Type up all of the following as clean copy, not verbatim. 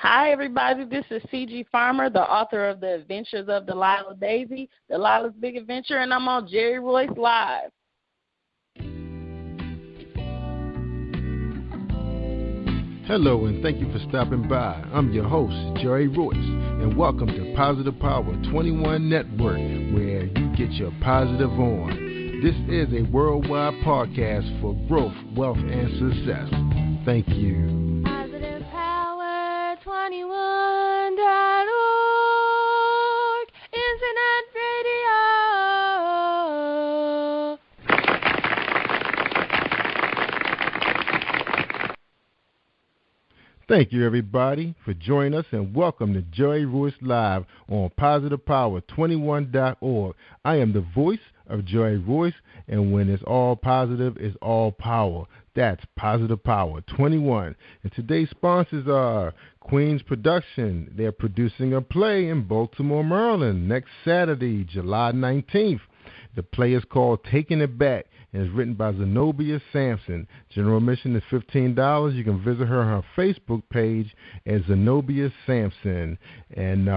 Hi, everybody. This is CG Farmer, the author of The Adventures of Delilah Daisy, Delilah's Big Adventure, and I'm on jerry-royce-live. Hello, and thank you for stopping by. I'm your host, Jerry Royce, and welcome to Positive Power 21 Network, where you get your positive on. This is a worldwide podcast for growth, wealth, and success. Thank you. Positive Power 21.org, Internet Radio. Thank you, everybody, for joining us, and welcome to Jerry Royce Live on Positive Power 21.org. I am the voice of Jerry Royce, and when it's all positive, it's all power. That's Positive Power 21. And today's sponsors are Queen's Production. They're producing a play in Baltimore, Maryland, next Saturday, July 19th. The play is called Taking It Back, and is written by Zenobia Sampson. General admission is $15. You can visit her on her Facebook page as Zenobia Sampson. And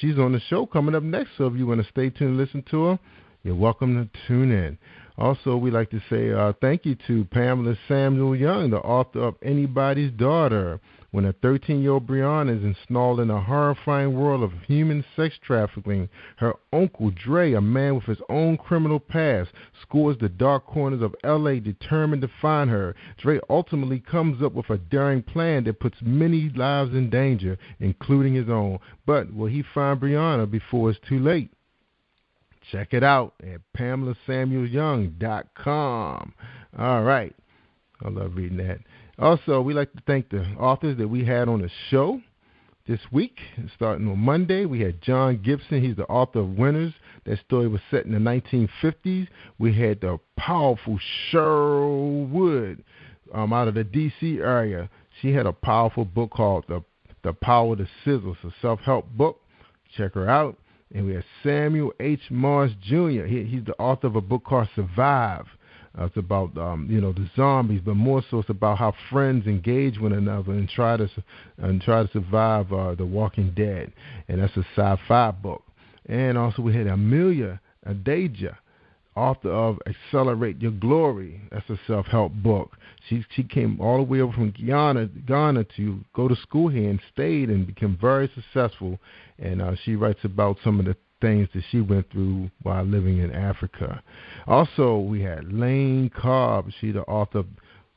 she's on the show coming up next, so if you want to stay tuned and listen to her, you're welcome to tune in. Also, we'd like to say thank you to Pamela Samuel Young, the author of Anybody's Daughter. When a 13-year-old Brianna is ensnared in a horrifying world of human sex trafficking, her uncle Dre, a man with his own criminal past, scores the dark corners of L.A. determined to find her. Dre ultimately comes up with a daring plan that puts many lives in danger, including his own. But will he find Brianna before it's too late? Check it out at PamelaSamuelYoung.com. All right. I love reading that. Also, we'd like to thank the authors that we had on the show this week. Starting on Monday, we had John Gibson. He's the author of Winners. That story was set in the 1950s. We had the powerful Cheryl Wood out of the D.C. area. She had a powerful book called The Power of the Sizzle. It's a self-help book. Check her out. And we have Samuel H. Morse Jr. He's the author of a book called Survive. It's about the zombies, but more so it's about how friends engage one another and try to survive The Walking Dead, and that's a sci-fi book. And also we had Amelia Adeja, author of Accelerate Your Glory. That's a self-help book. She came all the way over from Ghana to go to school here and stayed and became very successful. And she writes about some of the things that she went through while living in Africa. Also, we had Lane Cobb. She's the author of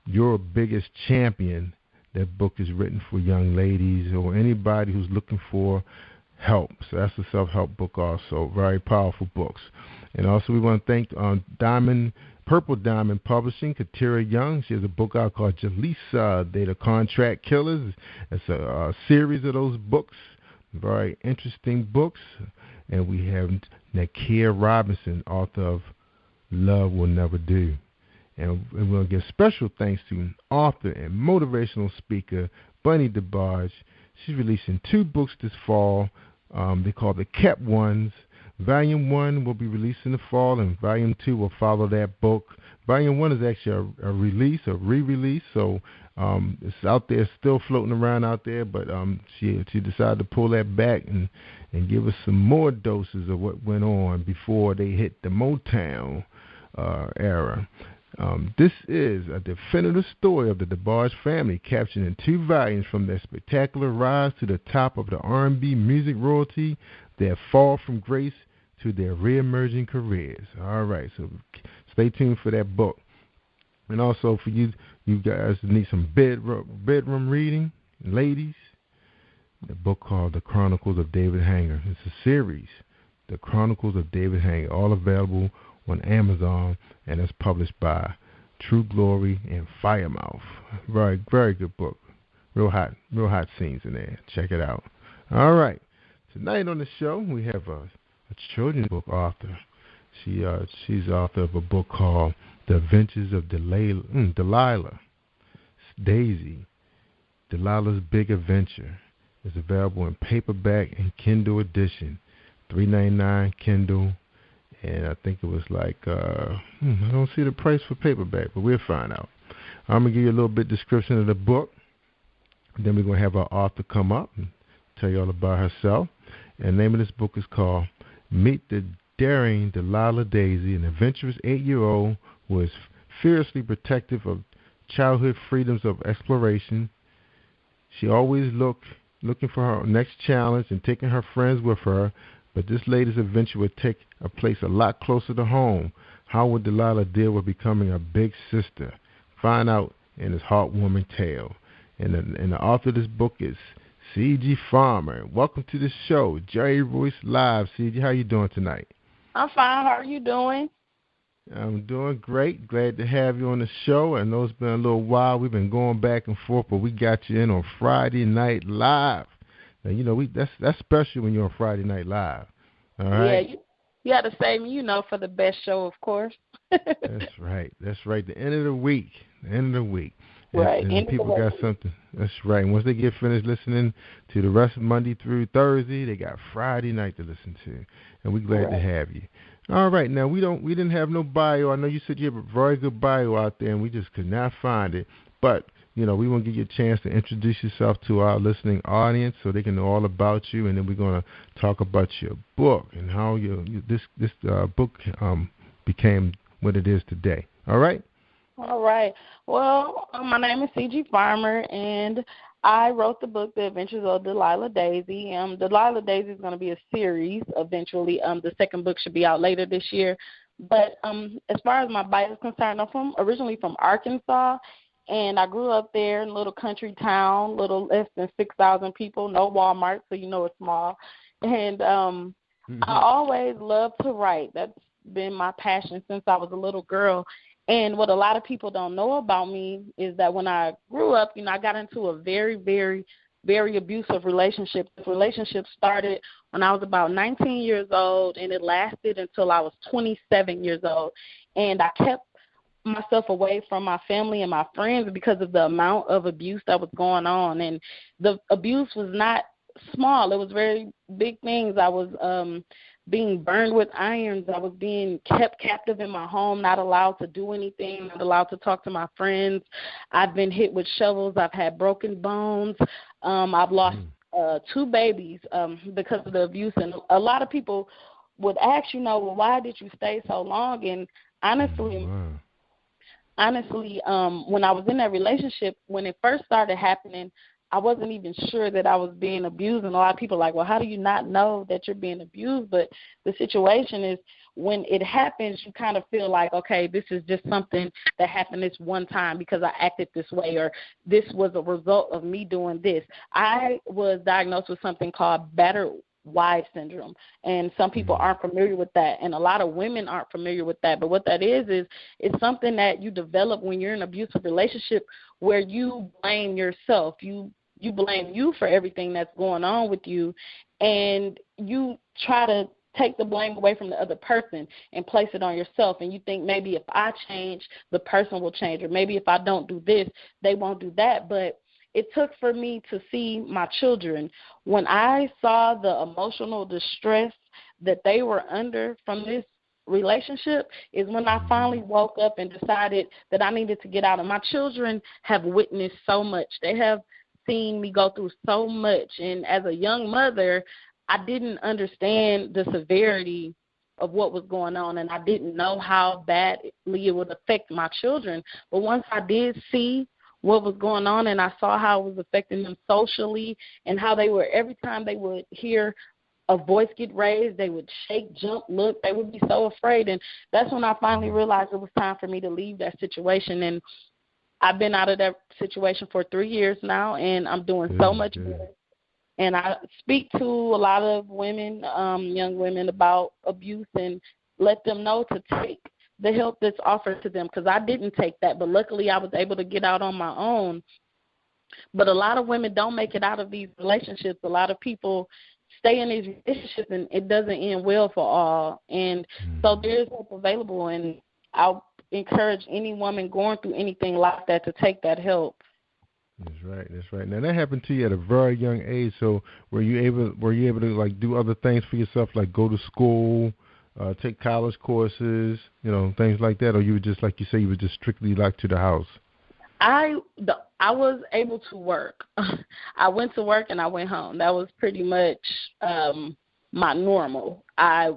Your Biggest Champion. That book is written for young ladies or anybody who's looking for help. So that's a self-help book also. Very powerful books. And also we want to thank Purple Diamond Publishing, Katira Young. She has a book out called Jalisa, They the Contract Killers. It's a series of those books. Very interesting books. And we have Nakia Robinson, author of Love Will Never Do. And we'll give special thanks to author and motivational speaker Bunny DeBarge. She's releasing 2 books this fall. They call the Kept Ones. Volume 1 will be released in the fall, and Volume 2 will follow that book. Volume 1 is actually a re-release, so it's out there, still floating around out there, but she decided to pull that back and give us some more doses of what went on before they hit the Motown era. This is a definitive story of the DeBarge family, captured in 2 volumes from their spectacular rise to the top of the R&B music royalty, their fall from grace to their re-emerging careers. All right, so stay tuned for that book. And also for you guys that need some bedroom reading, ladies, the book called The Chronicles of David Hanger. It's a series, The Chronicles of David Hanger, all available on Amazon, and it's published by True Glory and Firemouth. Very, very good book. Real hot scenes in there. Check it out. All right. Tonight on the show, we have a children's book author. She's author of a book called The Adventures of Delilah Daisy, Delilah's Big Adventure. It's available in paperback and Kindle edition, $3.99 Kindle, and I think it was like I don't see the price for paperback, but we'll find out. I'm gonna give you a little bit description of the book. Then we're going to have our author come up and tell you all about herself. And the name of this book is called Meet the Daring Delilah Daisy, an adventurous 8-year-old who is fiercely protective of childhood freedoms of exploration. She always looking for her next challenge and taking her friends with her, but this latest adventure would take a place a lot closer to home. How would Delilah deal with becoming a big sister? Find out in this heartwarming tale. And the author of this book is CEGI Farmer. Welcome to the show, jerry-royce-live. CEGI, how you doing tonight? I'm fine. How are you doing? I'm doing great. Glad to have you on the show. I know it's been a little while. We've been going back and forth, but we got you in on Friday Night Live. Now, you know, that's special when you're on Friday Night Live. All right? Yeah, you got to save me, for the best show, of course. That's right. That's right. The end of the week. Right. And people got something. That's right. And once they get finished listening to the rest of Monday through Thursday, they got Friday night to listen to. And we're glad to have you. All right. Now, we didn't have no bio. I know you said you have a very good bio out there, and we just could not find it. But, we want to give you a chance to introduce yourself to our listening audience so they can know all about you. And then we're going to talk about your book and how this book became what it is today. All right? All right. Well, my name is CG Farmer, and I wrote the book, The Adventures of Delilah Daisy. Delilah Daisy is going to be a series eventually. The second book should be out later this year. But as far as my bio is concerned, I'm originally from Arkansas, and I grew up there in a little country town, little less than 6,000 people, no Walmart, so it's small. And I always loved to write. That's been my passion since I was a little girl. And what a lot of people don't know about me is that when I grew up, I got into a very, very, very abusive relationship. This relationship started when I was about 19 years old, and it lasted until I was 27 years old. And I kept myself away from my family and my friends because of the amount of abuse that was going on. And the abuse was not small. It was very big things. I was being burned with irons. I was being kept captive in my home, not allowed to do anything, not allowed to talk to my friends. I've been hit with shovels. I've had broken bones. I've lost 2 babies because of the abuse. And a lot of people would ask, well, why did you stay so long? And honestly, when I was in that relationship, when it first started happening, I wasn't even sure that I was being abused. And a lot of people are like, well, how do you not know that you're being abused? But the situation is when it happens, you kind of feel like, okay, this is just something that happened this one time because I acted this way, or this was a result of me doing this. I was diagnosed with something called battered wife syndrome, and some people aren't familiar with that, and a lot of women aren't familiar with that. But what that is it's something that you develop when you're in an abusive relationship where you blame yourself. You blame you for everything that's going on with you, and you try to take the blame away from the other person and place it on yourself. And you think maybe if I change, the person will change, or maybe if I don't do this, they won't do that. But it took for me to see my children. When I saw the emotional distress that they were under from this relationship is when I finally woke up and decided that I needed to get out. And my children have witnessed so much. They have seen me go through so much. And as a young mother, I didn't understand the severity of what was going on, and I didn't know how badly it would affect my children. But once I did see what was going on, and I saw how it was affecting them socially, and how they were, every time they would hear a voice get raised, they would shake, jump, look, they would be so afraid. And that's when I finally realized it was time for me to leave that situation. And I've been out of that situation for 3 years now, and I'm doing so much better. And I speak to a lot of women, young women, about abuse and let them know to take the help that's offered to them, because I didn't take that. But luckily I was able to get out on my own. But a lot of women don't make it out of these relationships. A lot of people stay in these relationships, and it doesn't end well for all. And so there's help available, and I'll encourage any woman going through anything like that to take that help. That's right. That's right. Now that happened to you at a very young age. So were you able to like do other things for yourself, like go to school, take college courses, things like that, or you were just, like you say, you were just strictly locked to the house? I was able to work. I went to work and I went home. That was pretty much my normal. I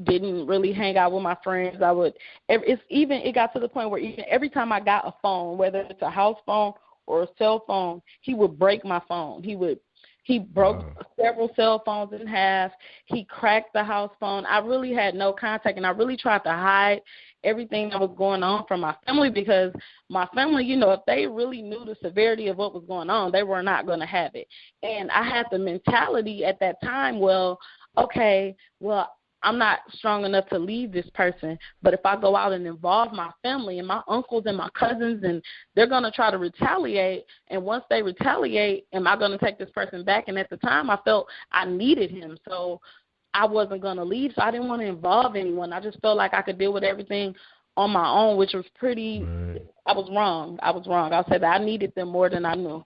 didn't really hang out with my friends. It got to the point where even every time I got a phone, whether it's a house phone or a cell phone, he would break my phone. He broke several cell phones in half. He cracked the house phone. I really had no contact, and I really tried to hide everything that was going on from my family, because my family, if they really knew the severity of what was going on, they were not going to have it. And I had the mentality at that time, I'm not strong enough to leave this person, but if I go out and involve my family and my uncles and my cousins, and they're going to try to retaliate, and once they retaliate, am I going to take this person back? And at the time, I felt I needed him, so I wasn't going to leave, so I didn't want to involve anyone. I just felt like I could deal with everything on my own, which was right. I was wrong. I'll say that I needed them more than I knew.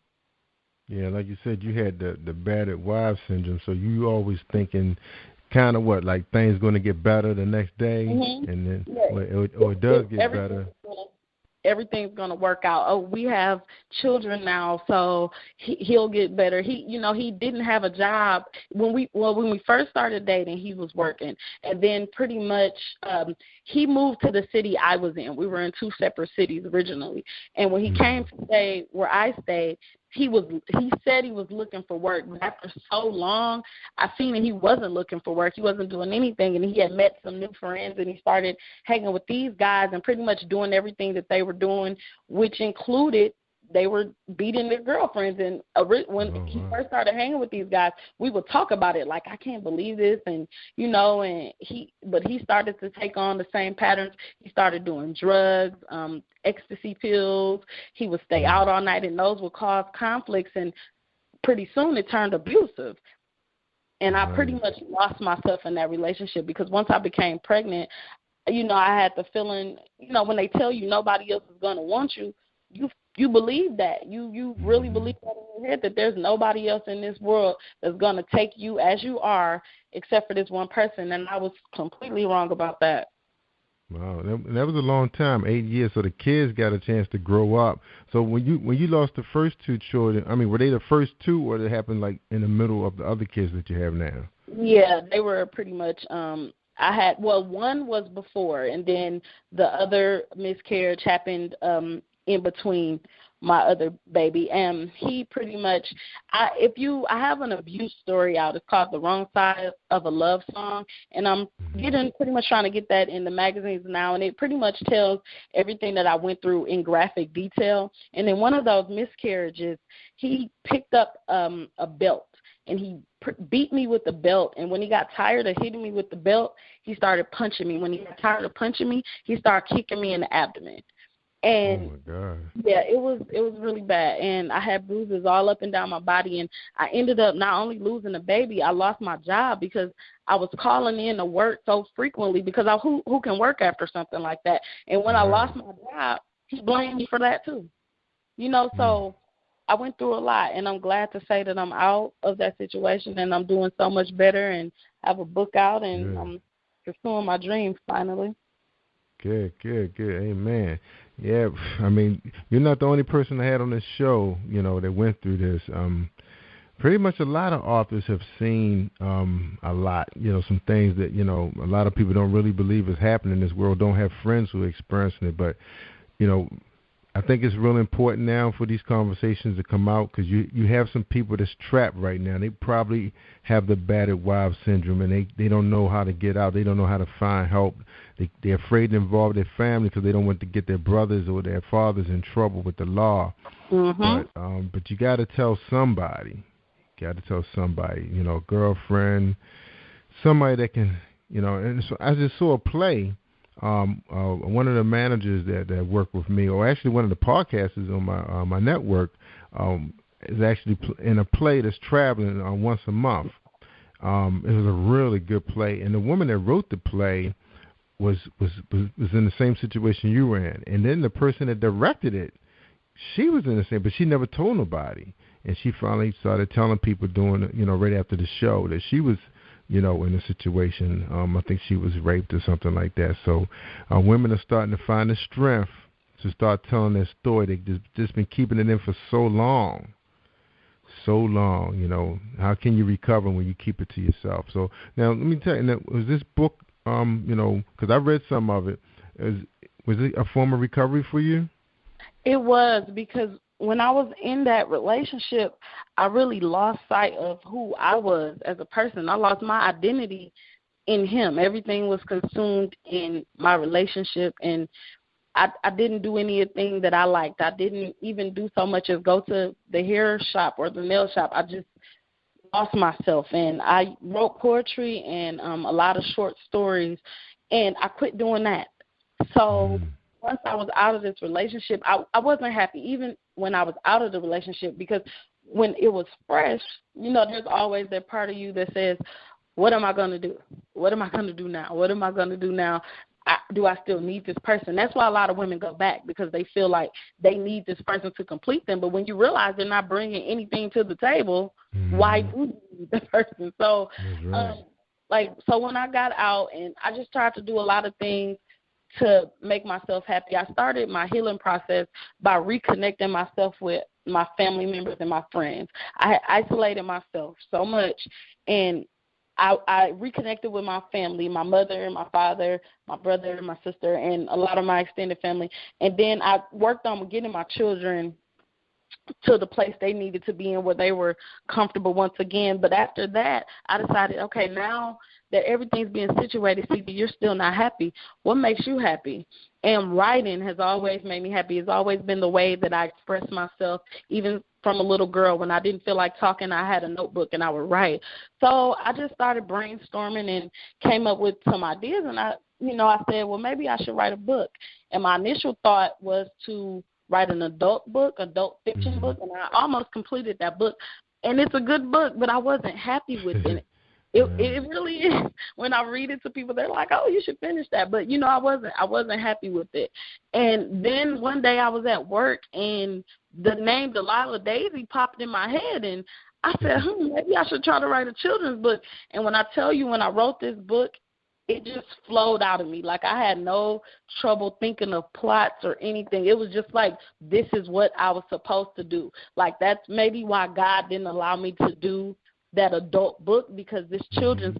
Yeah, like you said, you had the battered wife syndrome, so you always thinking kind of like things going to get better the next day, mm-hmm. and then yeah. or it does get better. Everything's going to work out. Oh, we have children now, so he'll get better. He didn't have a job when we first started dating. He was working, and then pretty much he moved to the city I was in. We were in two separate cities originally, and when he came to stay where I stayed, he said he was looking for work, but after so long, I seen that he wasn't looking for work. He wasn't doing anything, and he had met some new friends, and he started hanging with these guys and pretty much doing everything that they were doing, which included they were beating their girlfriends. And when he first started hanging with these guys, we would talk about it like, I can't believe this, and but he started to take on the same patterns. He started doing drugs, ecstasy pills. He would stay out all night, and those would cause conflicts, and pretty soon it turned abusive. And I pretty much lost myself in that relationship, because once I became pregnant, I had the feeling, when they tell you nobody else is going to want you, you believe that. You really believe that in your head, that there's nobody else in this world that's going to take you as you are except for this one person. And I was completely wrong about that. Wow, that was a long time, 8 years. So the kids got a chance to grow up. So when you lost the first two children, I mean, were they the first two, or did it happen like in the middle of the other kids that you have now? Yeah, they were pretty much. One was before, and then the other miscarriage happened in between my other baby. And he pretty much, I have an abuse story out. It's called The Wrong Side of a Love Song, and I'm pretty much trying to get that in the magazines now, and it pretty much tells everything that I went through in graphic detail. And in one of those miscarriages, he picked up a belt, and he beat me with the belt. And when he got tired of hitting me with the belt, he started punching me. When he got tired of punching me, he started kicking me in the abdomen. And oh my God. Yeah, it was really bad, and I had bruises all up and down my body, and I ended up not only losing the baby, I lost my job because I was calling in to work so frequently, because who can work after something like that? And when I lost my job, he blamed me for that too. So I went through a lot, and I'm glad to say that I'm out of that situation, and I'm doing so much better, and have a book out, and I'm pursuing my dreams finally. Good. Amen. Yeah, I mean, you're not the only person I had on this show, that went through this. Pretty much a lot of authors have seen a lot, some things that, a lot of people don't really believe is happening in this world, don't have friends who are experiencing it. But, I think it's really important now for these conversations to come out, because you have some people that's trapped right now. They probably have the battered wife syndrome, and they don't know how to get out. They don't know how to find help. They're afraid to involve their family because they don't want to get their brothers or their fathers in trouble with the law. Mm-hmm. But you got to tell somebody. Girlfriend, somebody that can, And so I just saw a play. One of the managers that work with me, or actually one of the podcasters on my network, is actually in a play that's traveling once a month. It was a really good play, and the woman that wrote the play was in the same situation you were in, and then the person that directed it, she was in the same, but she never told nobody, and she finally started telling people right after the show that she was in a situation. I think she was raped or something like that. So women are starting to find the strength to start telling their story. They've just been keeping it in for so long. So long, how can you recover when you keep it to yourself? So now let me tell you, was this book, because I read some of it, was it a form of recovery for you? It was, because when I was in that relationship, I really lost sight of who I was as a person. I lost my identity in him. Everything was consumed in my relationship, and I didn't do anything that I liked. I didn't even do so much as go to the hair shop or the nail shop. I just lost myself, and I wrote poetry and a lot of short stories, and I quit doing that. So once I was out of this relationship, I wasn't happy, even when I was out of the relationship, because when it was fresh, there's always that part of you that says, what am I going to do? What am I going to do now? What am I going to do now? Do I still need this person? That's why a lot of women go back, because they feel like they need this person to complete them. But when you realize they're not bringing anything to the table, why do you need the person? So, so when I got out, and I just tried to do a lot of things to make myself happy. I started my healing process by reconnecting myself with my family members and my friends. I had isolated myself so much, and I reconnected with my family, my mother, my father, my brother, my sister, and a lot of my extended family. And then I worked on getting my children to the place they needed to be in, where they were comfortable once again. But after that, I decided, okay, now that everything's being situated, see, you're still not happy. What makes you happy? And writing has always made me happy. It's always been the way that I express myself, even from a little girl. When I didn't feel like talking, I had a notebook and I would write. So I just started brainstorming and came up with some ideas, and I said, well, maybe I should write a book. And my initial thought was to write an adult fiction book, and I almost completed that book. And it's a good book, but I wasn't happy with it. It really is. When I read it to people, they're like, "Oh, you should finish that." But I wasn't happy with it. And then one day I was at work, and the name Delilah Daisy popped in my head, and I said, maybe I should try to write a children's book. And when I tell you, when I wrote this book, it just flowed out of me. Like, I had no trouble thinking of plots or anything. It was just like, this is what I was supposed to do. Like, that's maybe why God didn't allow me to do that adult book, because this children's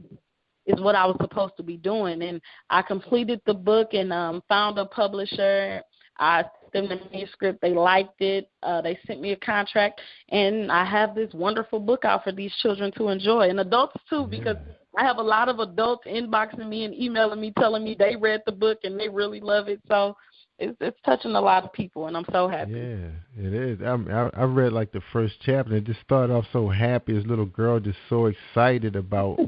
is what I was supposed to be doing. And I completed the book and found a publisher. I sent them the manuscript. They liked it. They sent me a contract, and I have this wonderful book out for these children to enjoy, and adults too, because I have a lot of adults inboxing me and emailing me, telling me they read the book and they really love it. So it's touching a lot of people, and I'm so happy. Yeah, it is. I read like the first chapter, and it just started off so happy. This little girl just so excited about,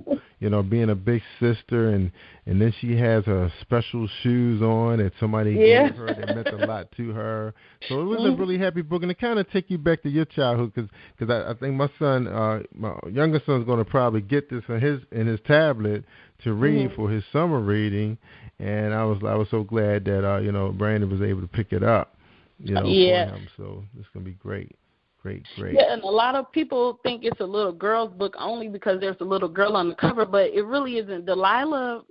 being a big sister, and then she has her special shoes on that somebody gave her that meant a lot to her. So it was a really happy book, and it kind of take you back to your childhood, because I think my son, my younger son's going to probably get this in his tablet to read for his summer reading. And I was so glad that Brandon was able to pick it up, for him. So it's gonna be great. Yeah, and a lot of people think it's a little girl's book only because there's a little girl on the cover, but it really isn't. Delilah,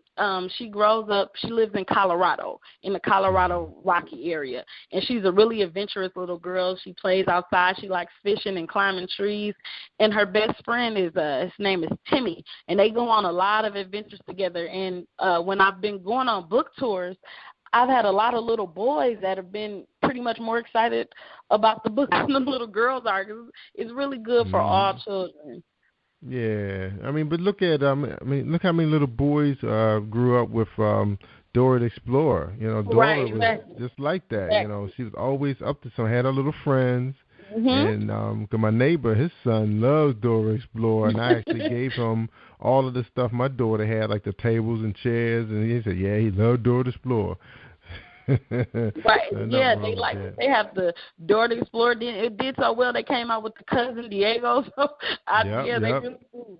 she grows up. She lives in Colorado, in the Colorado Rocky area, and she's a really adventurous little girl. She plays outside. She likes fishing and climbing trees, and her best friend is his name is Timmy, and they go on a lot of adventures together. And when I've been going on book tours, I've had a lot of little boys that have been pretty much more excited about the book than the little girls are, 'cause it's really good for all children. Yeah, but look at look how many little boys grew up with Dora the Explorer. Dora was just like that. Exactly. She was always up to something. Had her little friends, and 'cause my neighbor, his son loves Dora Explorer, and I actually gave him all of the stuff my daughter had, like the tables and chairs, and he said, he loved Dora the Explorer. Right. Yeah, they have the Dora the Explorer. It did so well. They came out with the Cousin Diego. So they really do.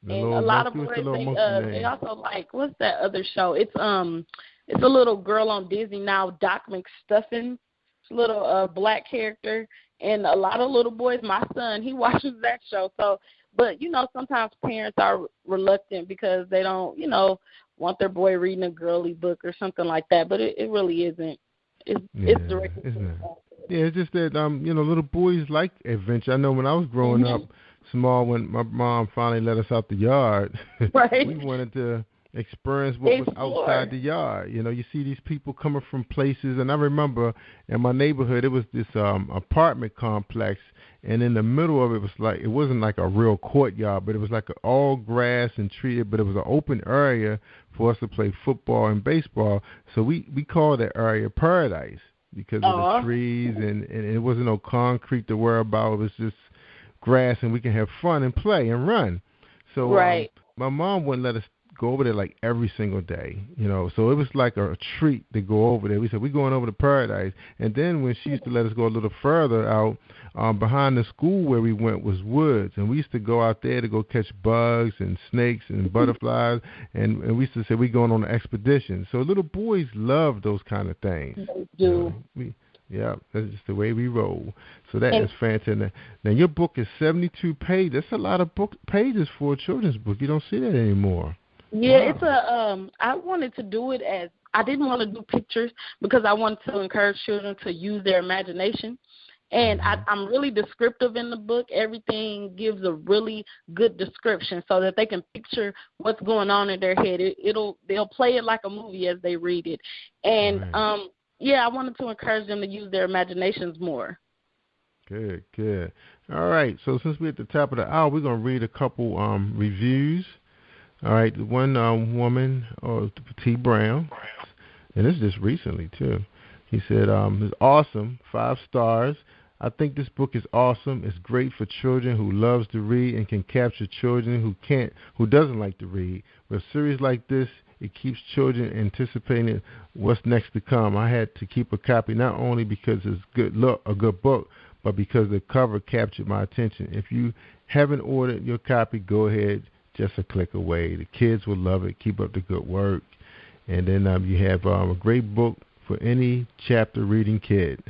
And a lot of boys, they also like, what's that other show? It's a little girl on Disney now, Doc McStuffins. It's a little black character, and a lot of little boys. My son, he watches that show. So, but sometimes parents are reluctant because they don't, want their boy reading a girly book or something like that. But it really isn't. It's directed. It's not. Yeah, it's just that little boys like adventure. I know when I was growing up small, when my mom finally let us out the yard, right. we wanted to experience what was outside the yard. You see these people coming from places, and I remember in my neighborhood it was this apartment complex, and in the middle of it was like, it wasn't like a real courtyard, but it was like all grass and trees, but it was an open area for us to play football and baseball. So we called that area Paradise because of the trees, and it wasn't no concrete to worry about. It was just grass, and we can have fun and play and run. So my mom wouldn't let us go over there like every single day, so it was like a treat to go over there. We said, we're going over to Paradise. And then when she used to let us go a little further out, behind the school where we went was woods, and we used to go out there to go catch bugs and snakes and butterflies, and we used to say we're going on an expedition. So little boys love those kind of things. They do. Yeah, that's just the way we roll. So that is fantastic. Now, your book is 72 pages. That's a lot of pages for a children's book. You don't see that anymore. Yeah, it's I wanted to do it as, I didn't want to do pictures because I wanted to encourage children to use their imagination. And I'm really descriptive in the book. Everything gives a really good description so that they can picture what's going on in their head. They'll play it like a movie as they read it. And I wanted to encourage them to use their imaginations more. Good. All right. So since we're at the top of the hour, we're going to read a couple reviews. All right. One woman, T. Brown, and this is just recently too. He said, it's awesome, 5 stars. I think this book is awesome. It's great for children who loves to read and can capture children who doesn't like to read. With a series like this, it keeps children anticipating what's next to come. I had to keep a copy not only because it's a good book, but because the cover captured my attention. If you haven't ordered your copy, go ahead, just a click away. The kids will love it. Keep up the good work. And then you have a great book for any chapter reading kid.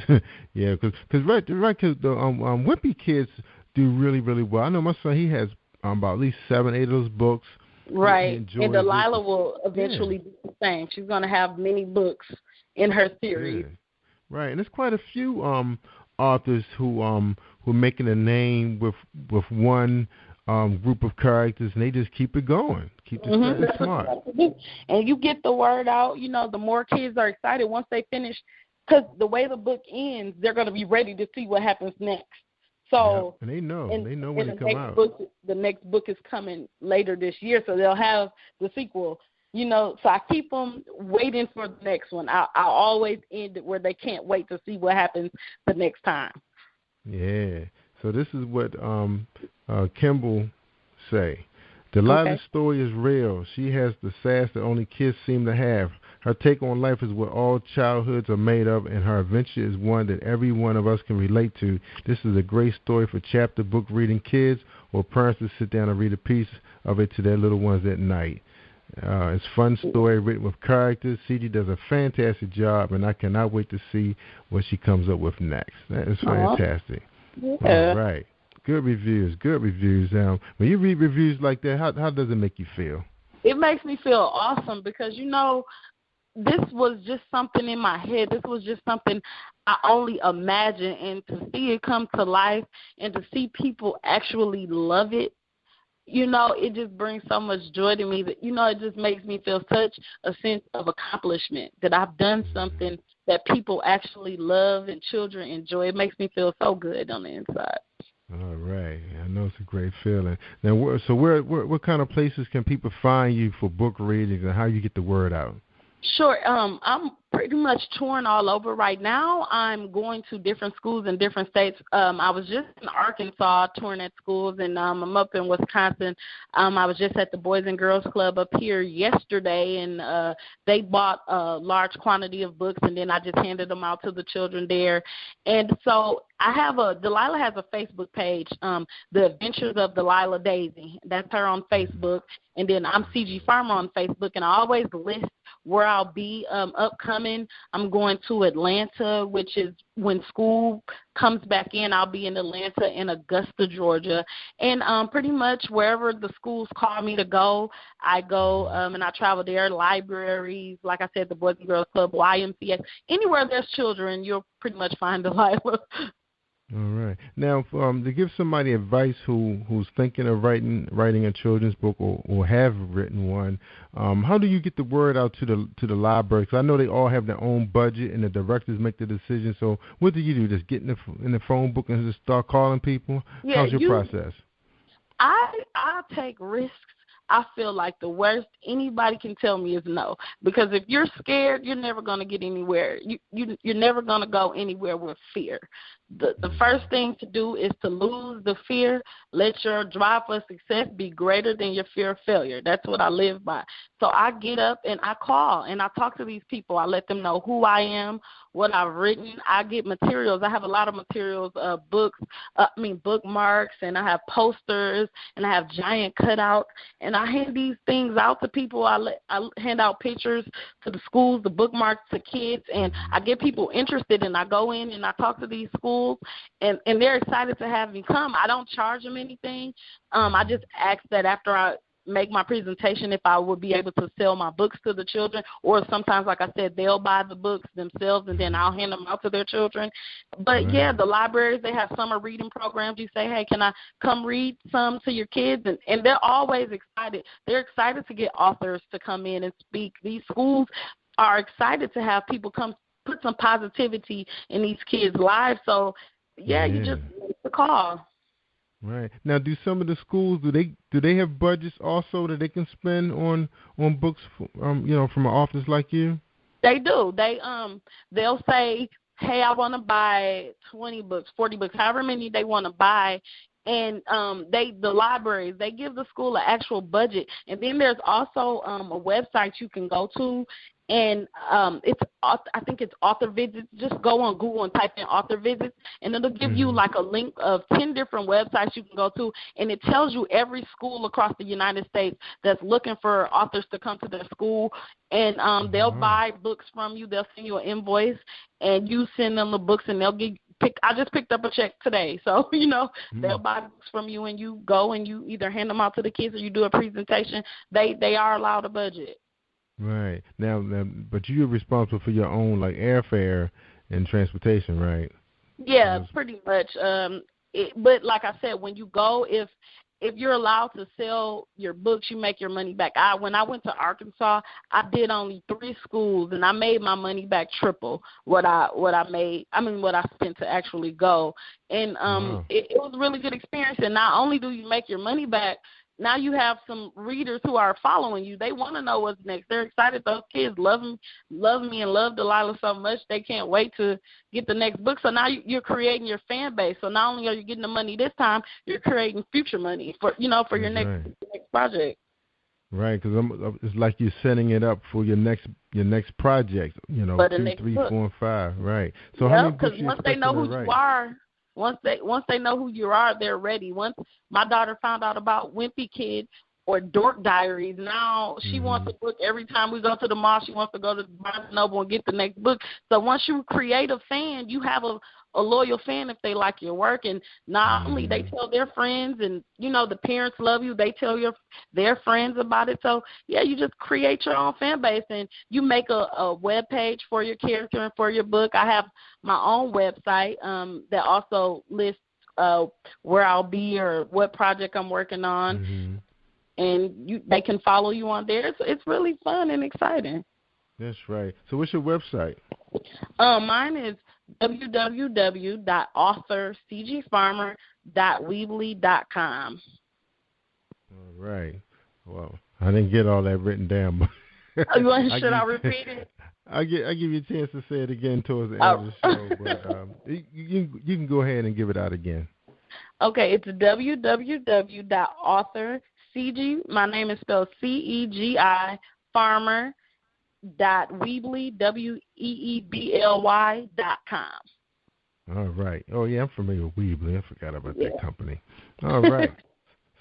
Yeah, because the Wimpy kids do really, really well. I know my son, he has about at least 7, 8 of those books. Right, and Delilah will eventually do the same. She's going to have many books in her series. Yeah. Right, and there's quite a few authors who are making a name with one group of characters, and they just keep it going. Keep it smart. And you get the word out. The more kids are excited once they finish, because the way the book ends, they're going to be ready to see what happens next. So, and they know when it comes out. The next book is coming later this year, so they'll have the sequel. So I keep them waiting for the next one. I'll always end it where they can't wait to see what happens the next time. Yeah. So this is what Kimball say. Delilah's story is real. She has the sass that only kids seem to have. Her take on life is what all childhoods are made of, and her adventure is one that every one of us can relate to. This is a great story for chapter book reading kids or parents to sit down and read a piece of it to their little ones at night. It's a fun story written with characters. CG does a fantastic job, and I cannot wait to see what she comes up with next. That is fantastic. Yeah. All right. Good reviews. When you read reviews like that, how does it make you feel? It makes me feel awesome because, this was just something in my head. This was just something I only imagined, and to see it come to life and to see people actually love it, it just brings so much joy to me that, it just makes me feel such a sense of accomplishment that I've done something that people actually love and children enjoy. It makes me feel so good on the inside. All right. I know it's a great feeling. Now, what kind of places can people find you for book readings, and how you get the word out? Sure. I'm pretty much touring all over right now. I'm going to different schools in different states. I was just in Arkansas touring at schools, and I'm up in Wisconsin. I was just at the Boys and Girls Club up here yesterday, and they bought a large quantity of books, and then I just handed them out to the children there. And so Delilah has a Facebook page, The Adventures of Delilah Daisy. That's her on Facebook. And then I'm CG Farmer on Facebook, and I always list where I'll be upcoming. I'm going to Atlanta, which is when school comes back in. I'll be in Atlanta and Augusta, Georgia. And pretty much wherever the schools call me to go, I go and I travel there, libraries, like I said, the Boys and Girls Club, YMCA. Anywhere there's children, you'll pretty much find Delilah. All right. Now, to give somebody advice who's thinking of writing a children's book or have written one, how do you get the word out to the library? Because I know they all have their own budget and the directors make the decision. So what do you do? Just get in the phone book and just start calling people? Yeah, how's your process? I take risks. I feel like the worst anybody can tell me is no. Because if you're scared, you're never going to get anywhere. You're never going to go anywhere with fear. The first thing to do is to lose the fear. Let your drive for success be greater than your fear of failure. That's what I live by. So I get up and I call and I talk to these people. I let them know who I am, what I've written. I get materials. I have a lot of materials, bookmarks, and I have posters, and I have giant cutouts, and I hand these things out to people. I hand out pictures to the schools, the bookmarks to kids, and I get people interested, and I go in and I talk to these schools, and they're excited to have me come. I don't charge them anything. I just ask that after I make my presentation if I would be able to sell my books to the children, or sometimes, like I said, they'll buy the books themselves and then I'll hand them out to their children. But yeah, the libraries, they have summer reading programs. You say, hey, can I come read some to your kids? And they're always excited. They're excited to get authors to come in and speak. These schools are excited to have people come put some positivity in these kids' lives. So yeah. You just make the call. Right. Now, do some of the schools, do they have budgets also that they can spend on books, from an office like you? They do. They'll say, hey, I want to buy 20 books, 40 books, however many they want to buy. And the libraries, they give the school an actual budget. And then there's also a website you can go to, and I think it's author visits. Just go on Google and type in author visits, and it'll give you like a link of 10 different websites you can go to, and it tells you every school across the United States that's looking for authors to come to their school, and they'll buy books from you. They'll send you an invoice, and you send them the books, and they'll I just picked up a check today, so they'll buy books from you, and you go and you either hand them out to the kids or you do a presentation. They are allowed a budget. Right. Now, but you're responsible for your own, like, airfare and transportation, right? Yeah, pretty much. But like I said, when you go, if you're allowed to sell your books, you make your money back. When I went to Arkansas, I did only 3 schools, and I made my money back triple what I spent to actually go. And it was a really good experience. And not only do you make your money back, now you have some readers who are following you. They want to know what's next. They're excited. Those kids love me and love Delilah so much. They can't wait to get the next book. So now you're creating your fan base. So not only are you getting the money this time, you're creating future money for your next project. Right, because it's like you're setting it up for your next project. 2, 3, 4, and 5. Right. So how many books once they know who you are. Once they know who you are, they're ready. Once my daughter found out about Wimpy Kid or Dork Diaries, now she wants a book every time we go to the mall. She wants to go to Barnes & Noble and get the next book. So once you create a fan, you have a loyal fan if they like your work. And not only they tell their friends, and the parents love you, they tell their friends about it. So yeah, you just create your own fan base, and you make a web page for your character and for your book. I have my own website that also lists where I'll be or what project I'm working on, and they can follow you on there. It's really fun and exciting. That's right. So what's your website? Mine is www.authorcegi-farmer-jerry.weebly.com. All right. Well, I didn't get all that written down. But should I repeat it? I give you a chance to say it again towards the end of the show. But you can go ahead and give it out again. Okay, it's www.authorcegi. My name is spelled CEGI Farmer. Weebly.com. All right. Oh yeah, I'm familiar with Weebly. I forgot about that company. All right.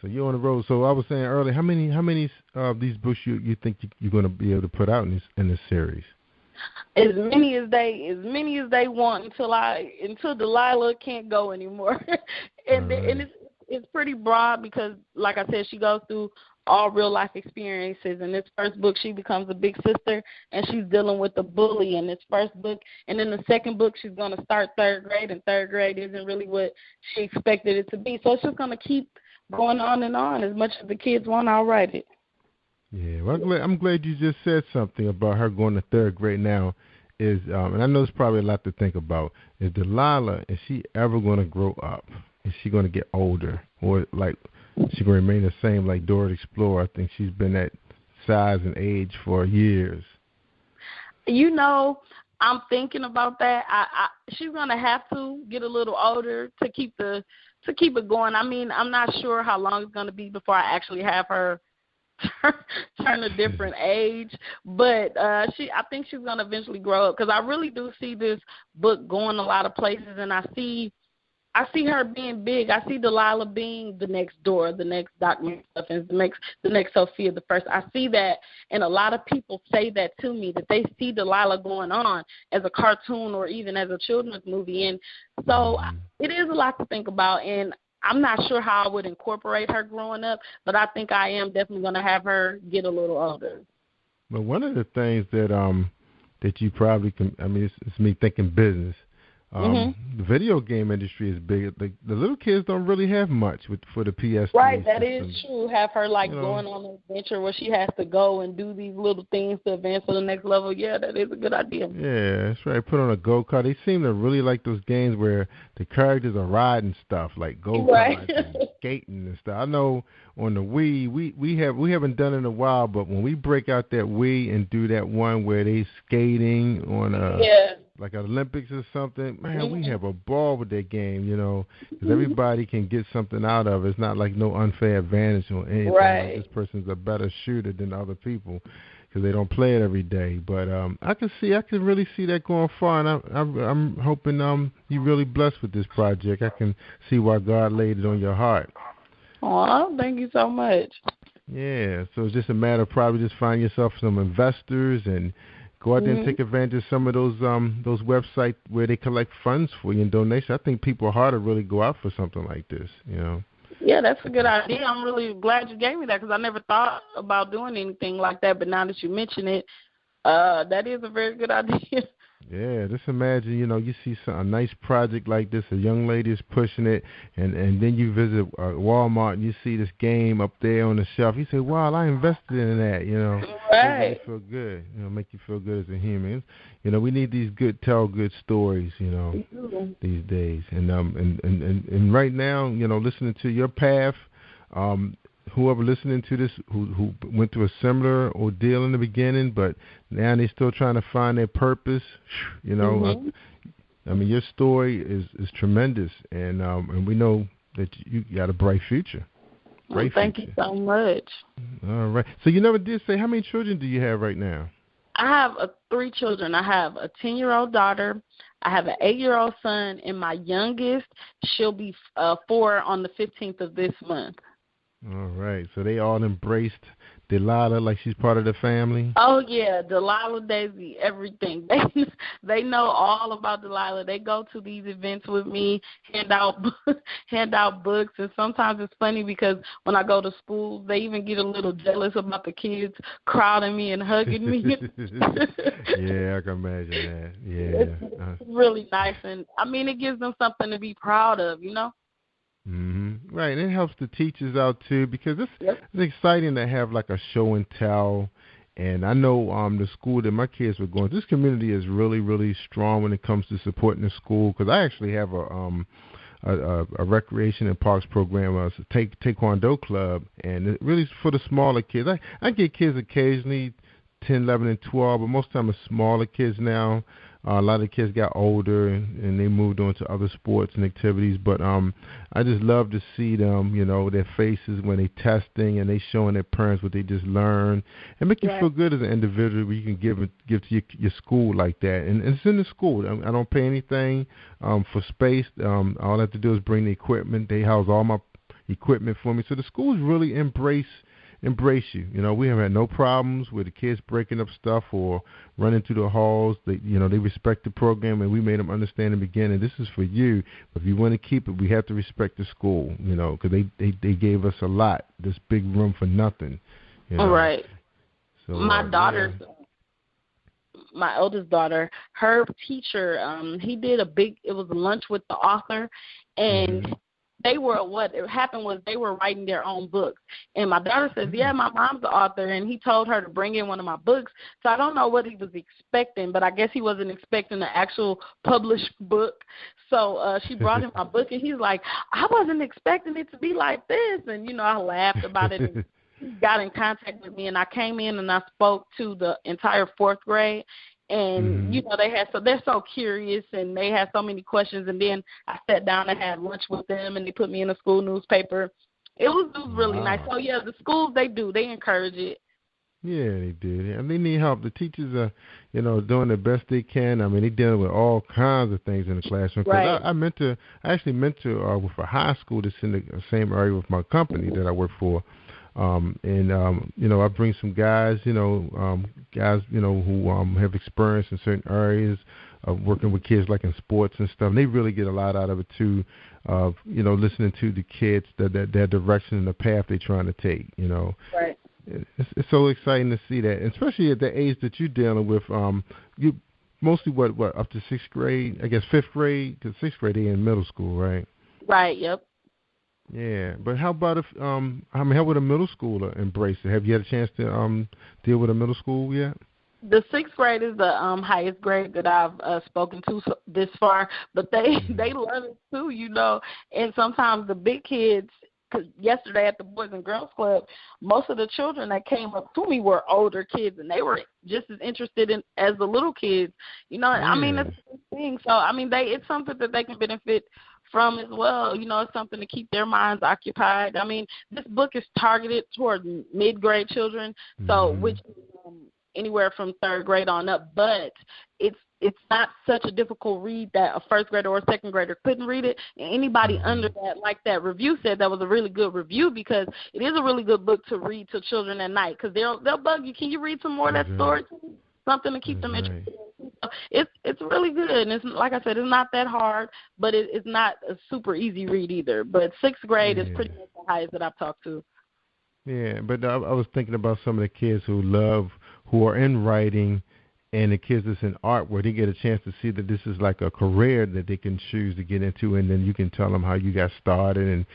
So you're on the road. So I was saying earlier, how many of these books you think you're going to be able to put out in this series? As many as they want until Delilah can't go anymore. and it's pretty broad because, like I said, she goes through all real life experiences. In this first book, she becomes a big sister, and she's dealing with a bully in this first book. And in the second book, she's going to start third grade, and third grade isn't really what she expected it to be. So it's just going to keep going on and on. As much as the kids want, I'll write it. Yeah, well, I'm glad you just said something about her going to third grade now. And I know it's probably a lot to think about. Is Delilah, is she ever going to grow up? Is she going to get older? Or, like, she going to remain the same like Dora the Explorer? I think she's been that size and age for years. You know, I'm thinking about that. She's going to have to get a little older to keep it going. I mean, I'm not sure how long it's going to be before I actually have her turn a different age, but I think she's going to eventually grow up, because I really do see this book going a lot of places, and I see her being big. I see Delilah being the next Dora, the next Doc McStuffins, the next Sophia the First. I see that, and a lot of people say that to me, that they see Delilah going on as a cartoon or even as a children's movie, and so it is a lot to think about, and I'm not sure how I would incorporate her growing up, but I think I am definitely going to have her get a little older. But one of the things that you probably can, I mean, it's me thinking business. The video game industry is big. The little kids don't really have much for the PS3 Right, that system. is true. Have her going on an adventure where she has to go and do these little things to advance to the next level. Yeah, that is a good idea. Yeah, that's right. Put on a go-kart. They seem to really like those games where the characters are riding stuff, like go-karts and skating and stuff. I know on the Wii, we haven't done it in a while, but when we break out that Wii and do that one where they skating on like Olympics or something, man, we have a ball with that game, because everybody can get something out of it. It's not like no unfair advantage or anything. Like this person's a better shooter than other people because they don't play it every day. But I can really see that going far, and I'm hoping you're really blessed with this project. I can see why God laid it on your heart. Oh, thank you so much. Yeah, so it's just a matter of probably just finding yourself some investors and go out there and take advantage of some of those websites where they collect funds for you and donations. I think people are hard to really go out for something like this, Yeah, that's a good idea. I'm really glad you gave me that, because I never thought about doing anything like that. But now that you mention it, that is a very good idea. Yeah, just imagine, you see a nice project like this, a young lady is pushing it, and then you visit Walmart and you see this game up there on the shelf. You say, wow, I invested in that, Right. Make you feel good, make you feel good as a human. We need these good stories, these days. And right now, listening to your path, whoever listening to this who went through a similar ordeal in the beginning, but now they're still trying to find their purpose, I mean, your story is tremendous, and we know that you got a bright future. Thank you so much. All right. So you never did say, how many children do you have right now? I have 3 children. I have a 10-year-old daughter, I have an 8-year-old son, and my youngest, she'll be 4 on the 15th of this month. All right. So they all embraced Delilah like she's part of the family? Oh, yeah. Delilah Daisy, everything. They know all about Delilah. They go to these events with me, hand out books. And sometimes it's funny because when I go to school, they even get a little jealous about the kids crowding me and hugging me. Yeah, I can imagine that. Yeah. It's really nice. And, I mean, it gives them something to be proud of, Mm-hmm. Right, and it helps the teachers out too, because it's exciting to have like a show and tell. And I know the school that my kids were going to, this community is really, really strong when it comes to supporting the school, because I actually have a recreation and parks program, a taekwondo club, and it really is for the smaller kids. I get kids occasionally 10, 11, and 12, but most of the time it's smaller kids now. A lot of the kids got older and they moved on to other sports and activities. But I just love to see them, their faces when they testing and they showing their parents what they just learned, and make you feel good as an individual where you can give to your school like that. And it's in the school. I don't pay anything for space. All I have to do is bring the equipment. They house all my equipment for me. So the schools really embrace you. We have had no problems with the kids breaking up stuff or running through the halls. They respect the program, and we made them understand in the beginning, this is for you. But if you want to keep it, we have to respect the school, because they gave us a lot, this big room for nothing. Right. So, my eldest daughter, her teacher, he did it was a lunch with the author, and what happened was they were writing their own books. And my daughter says, yeah, my mom's the author, and he told her to bring in one of my books. So I don't know what he was expecting, but I guess he wasn't expecting the actual published book. So she brought him my book, and he's like, I wasn't expecting it to be like this. And, I laughed about it. And he got in contact with me, and I came in and I spoke to the entire fourth grade. And, they're so curious, and they had so many questions. And then I sat down and had lunch with them, and they put me in a school newspaper. It was really nice. So, yeah, the schools, they encourage it. Yeah, they do. And they need help. The teachers are, doing the best they can. I mean, they're dealing with all kinds of things in the classroom. Right. I actually mentor with a high school that's in the same area with my company that I work for. I bring some guys, who have experience in certain areas of working with kids, like in sports and stuff. And they really get a lot out of it too, of listening to the kids, their direction and the path they're trying to take. Right. It's so exciting to see that, and especially at the age that you're dealing with. You mostly what up to sixth grade, I guess fifth grade, because sixth grade they're in middle school, right? Right. Yep. Yeah, but how about how would a middle schooler embrace it? Have you had a chance to deal with a middle school yet? The sixth grade is the highest grade that I've spoken to this far, but they love it too, And sometimes the big kids, because yesterday at the Boys and Girls Club, most of the children that came up to me were older kids, and they were just as interested as the little kids. I mean, it's a good thing. So I mean, it's something that they can benefit from as well. It's something to keep their minds occupied. I mean, this book is targeted toward mid-grade children, so which is anywhere from third grade on up, but it's not such a difficult read that a first grader or a second grader couldn't read it. And anybody under that, like that review said, that was a really good review, because it is a really good book to read to children at night, because they'll bug you. Can you read some more of that story? Something to keep them interested. It's really good, and it's, like I said, it's not that hard, but it's not a super easy read either. But sixth grade is pretty much the highest that I've talked to. Yeah, but I was thinking about some of the kids who are in writing, and the kids that's in art, where they get a chance to see that this is like a career that they can choose to get into, and then you can tell them how you got started, and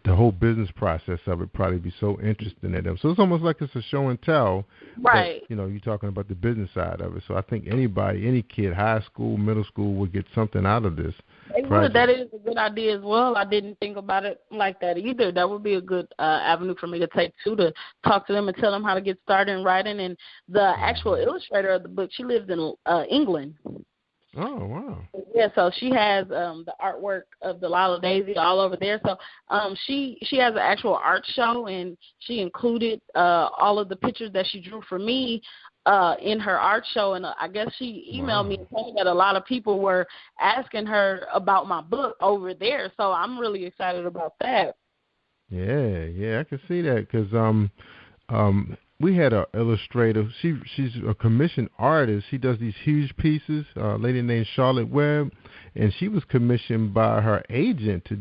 the whole business process of it probably be so interesting to them. So it's almost like it's a show and tell. Right. But, you're talking about the business side of it. So I think any kid, high school, middle school, would get something out of this. They would. That is a good idea as well. I didn't think about it like that either. That would be a good avenue for me to take too, to talk to them and tell them how to get started in writing. And the actual illustrator of the book, she lives in England. Oh, wow. Yeah, so she has the artwork of Delilah Daisy all over there. So she has an actual art show, and she included all of the pictures that she drew for me in her art show. And I guess she emailed me and told me that a lot of people were asking her about my book over there. So I'm really excited about that. Yeah, I can see that, because we had an illustrator. She's a commissioned artist. She does these huge pieces. A lady named Charlotte Webb, and she was commissioned by her agent to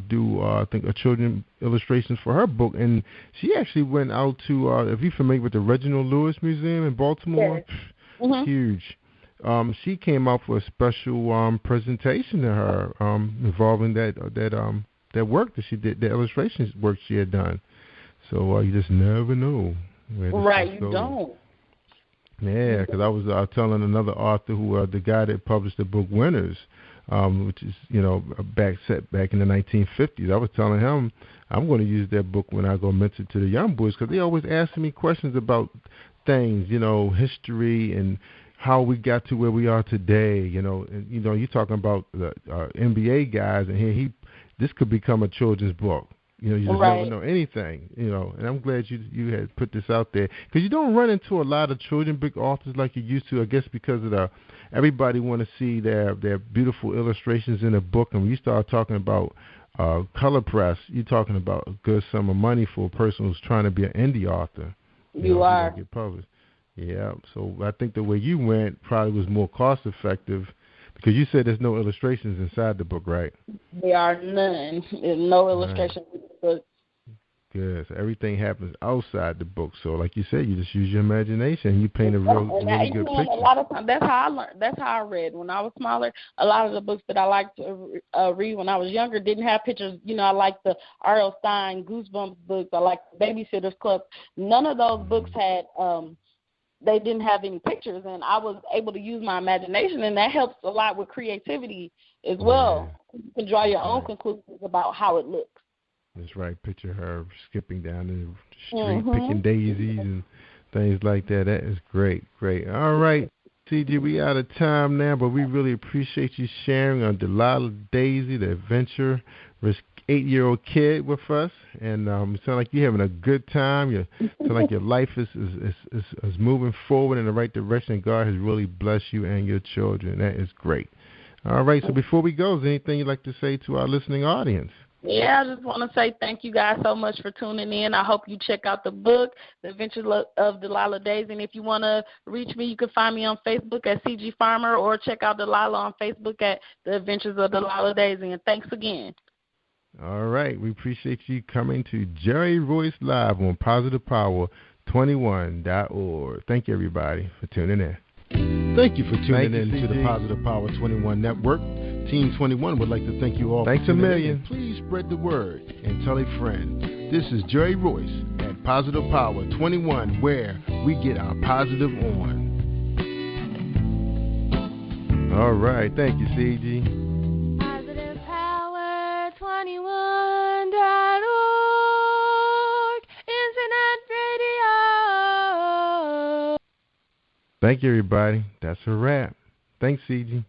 do I think a children illustrations for her book. And she actually went out to if you're familiar with the Reginald Lewis Museum in Baltimore, huge. She came out for a special presentation to her involving that work that she did, the illustrations work she had done. So you just never know. Right, you don't. Yeah, because I was telling another author who the guy that published the book Winners, which is back in the 1950s. I was telling him I'm going to use that book when I go mentor to the young boys, because they always asking me questions about things, history and how we got to where we are today. And you're talking about the NBA guys, and this could become a children's book. You just never know anything, and I'm glad you had put this out there, because you don't run into a lot of children big authors like you used to, I guess, because of everybody want to see their beautiful illustrations in a book. And when you start talking about Color Press, you're talking about a good sum of money for a person who's trying to be an indie author. You are. Get published. Yeah. So I think the way you went probably was more cost effective because you said there's no illustrations inside the book, right? There are none. There's no illustration in the book. Good. So everything happens outside the book. So, like you said, you just use your imagination. You paint a really good picture. A lot of times, that's how I learned. That's how I read when I was smaller. A lot of the books that I liked to read when I was younger didn't have pictures. I liked the R.L. Stine Goosebumps books. I liked the Babysitter's Club. None of those books had. They didn't have any pictures, and I was able to use my imagination, and that helps a lot with creativity as well. You can draw your own conclusions about how it looks. That's right. Picture her skipping down the street, picking daisies and things like that. That is great, great. All right, CG, we out of time now, but we really appreciate you sharing on Delilah Daisy, the adventurous 8-year-old kid with us. And it sounds like you're having a good time. You sound like your life is moving forward in the right direction. God has really blessed you and your children. That is great. All right, so before we go, is there anything you'd like to say to our listening audience? Yeah, I just want to say thank you guys so much for tuning in. I hope you check out the book, The Adventures of Delilah Daisy. And if you want to reach me, you can find me on Facebook at CG Farmer or check out Delilah on Facebook at The Adventures of Delilah Daisy. And thanks again. All right. We appreciate you coming to Jerry Royce Live on PositivePower21.org. Thank you, everybody, for tuning in. Thank you for tuning in to the Positive Power 21 Network. Team 21 would like to thank you all for tuning in. Please spread the word and tell a friend. This is Jerry Royce at Positive Power 21, where we get our positive on. All right. Thank you, CG. Positive Power 21.org. Internet radio. Thank you, everybody. That's a wrap. Thanks, CG.